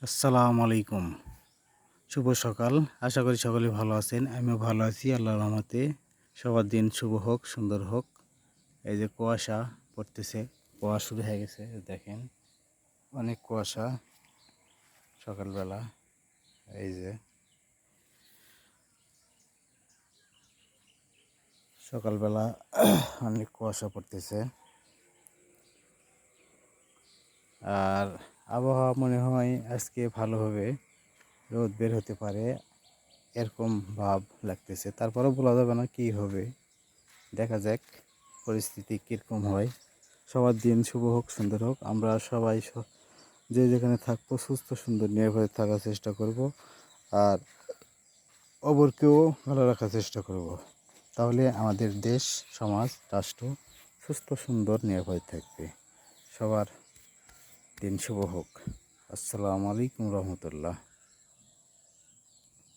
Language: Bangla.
আসসালামু আলাইকুম। শুভ সকাল। আশা করি সকলে ভালো আছেন। আমিও ভালো আছি আল্লাহর রহমতে। সবার দিন শুভ হোক, সুন্দর হোক। এই যে কুয়াশা পড়তেছে, কুয়াশা শুরু হয়ে গেছে দেখেন। অনেক কুয়াশা সকালবেলা। এই যে সকালবেলা অনেক কুয়াশা পড়তেছে। আর আবহাওয়া মনে হয় আজকে ভালো হবে, রোদ বের হতে পারে এরকম ভাব লাগতেছে। তারপরেও বলা যাবে না কী হবে, দেখা যাক পরিস্থিতি কীরকম হয়। সবার দিন শুভ হোক, সুন্দর হোক। আমরা সবাই যে যেখানে থাকবো সুস্থ সুন্দর নিরাপদে থাকার চেষ্টা করব, আর অপরকেও ভালো রাখার চেষ্টা করব। তাহলে আমাদের দেশ, সমাজ, রাষ্ট্র সুস্থ সুন্দর নিরাপদে থাকবে। সবার দিন শুভ হোক। আসসালামু আলাইকুম রহমতুল্লাহ।